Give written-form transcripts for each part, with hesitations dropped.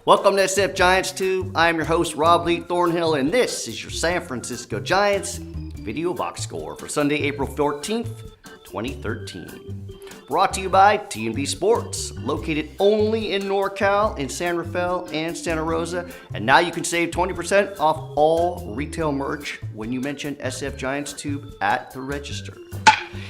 Welcome to Sfgiantstube. I'm your host, Lee Thornhill, and this is your San Francisco Giants video box score for Sunday, April 14th, 2013. Brought to you by T&B Sports, located only in NorCal, in San Rafael and Santa Rosa. And now you can save 20% off all retail merch when you mention Sfgiantstube at the register.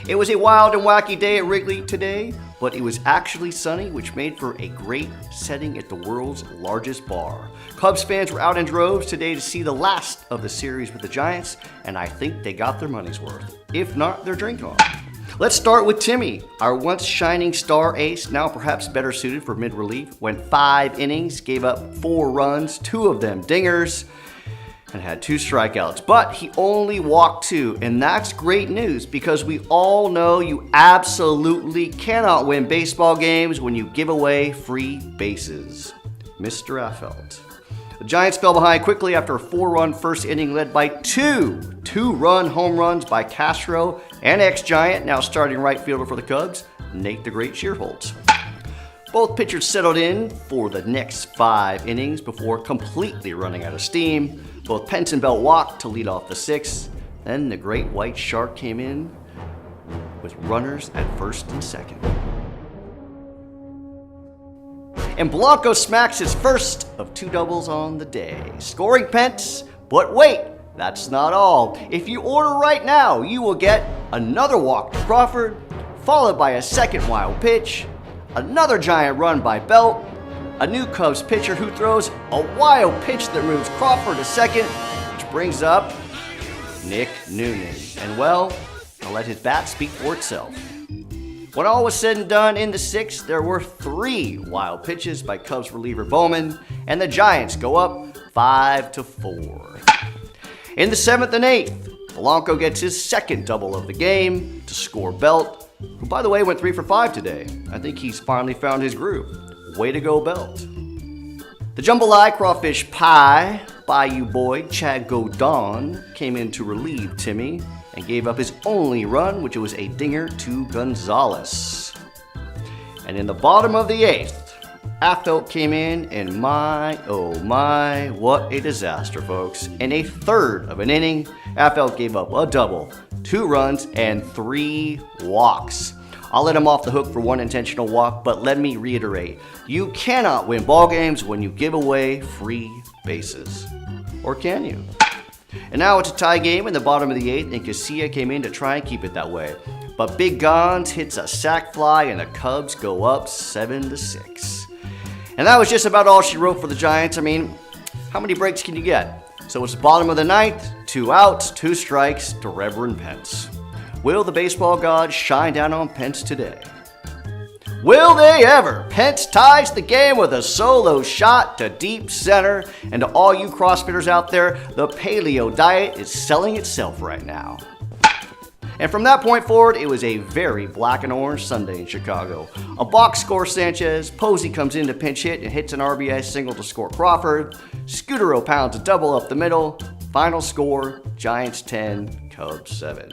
It was a wild and wacky day at Wrigley today, but it was actually sunny, which made for a great setting at the world's largest bar. Cubs fans were out in droves today to see the last of the series with the Giants, and I think they got their money's worth. If not, their drink on. Let's start with Timmy, our once shining star ace, now perhaps better suited for mid-relief. Went 5 innings, gave up 4 runs, 2 of them dingers, and had 2 strikeouts, but he only walked 2, and that's great news because we all know you absolutely cannot win baseball games when you give away free bases. Mr. Affeldt. The Giants fell behind quickly after a 4-run first inning led by 2 2-run home runs by Castro and ex-Giant, now starting right fielder for the Cubs, Nate the Great Shearholtz. Both pitchers settled in for the next 5 innings before completely running out of steam. Both Pence and Bell walked to lead off the 6th. Then the great white shark came in with runners at first and second. And Blanco smacks his first of 2 doubles on the day, scoring Pence. But wait, that's not all. If you order right now, you will get another walk to Crawford, followed by a second wild pitch, another giant run by Belt, a new Cubs pitcher who throws a wild pitch that moves Crawford to second, which brings up Nick Noonan. And well, I'll let his bat speak for itself. When all was said and done in the 6th, there were 3 wild pitches by Cubs reliever Bowman, and the Giants go up 5-4. In the 7th and 8th, Blanco gets his second double of the game to score Belt, who by the way went 3 for 5 today. I think he's finally found his groove. Way to go, Belt. The jambalaya crawfish pie Bayou boy Chad Godon came in to relieve Timmy and gave up his only run, which was a dinger to Gonzalez. And in the bottom of the 8th, Affeldt came in, and my, oh my, what a disaster, folks. In a third of an inning, Affeldt gave up a double, 2 runs, and 3 walks. I'll let him off the hook for 1 intentional walk, but let me reiterate, you cannot win ball games when you give away free bases. Or can you? And now it's a tie game in the bottom of the 8th, and Casilla came in to try and keep it that way. But Big Gons hits a sac fly, and the Cubs go up 7-6. And that was just about all she wrote for the Giants. I mean, how many breaks can you get? So it's the bottom of the 9th, 2 outs, 2 strikes to Reverend Pence. Will the baseball gods shine down on Pence today? Will they ever? Pence ties the game with a solo shot to deep center. And to all you CrossFitters out there, the paleo diet is selling itself right now. And from that point forward, it was a very black and orange Sunday in Chicago. A box score Sanchez, Posey comes in to pinch hit and hits an RBI single to score Crawford. Scutero pounds a double up the middle. Final score, Giants 10, Cubs 7.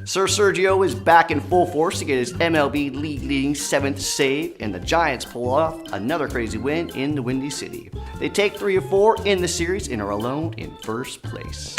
Sir Sergio is back in full force to get his MLB league-leading 7th save, and the Giants pull off another crazy win in the Windy City. They take 3 of 4 in the series and are alone in first place.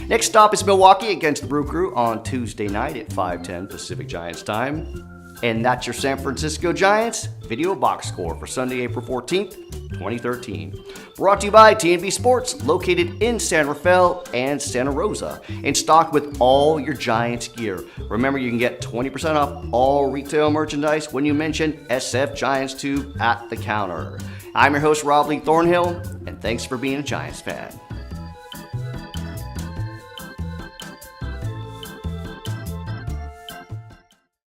Next stop is Milwaukee against the Brew Crew on Tuesday night at 5:10 Pacific Giants time. And that's your San Francisco Giants video box score for Sunday, April 14th, 2013. Brought to you by T&B Sports, located in San Rafael and Santa Rosa, and stocked with all your Giants gear. Remember, you can get 20% off all retail merchandise when you mention Sfgiantstube at the counter. I'm your host, Lee Thornhill, and thanks for being a Giants fan.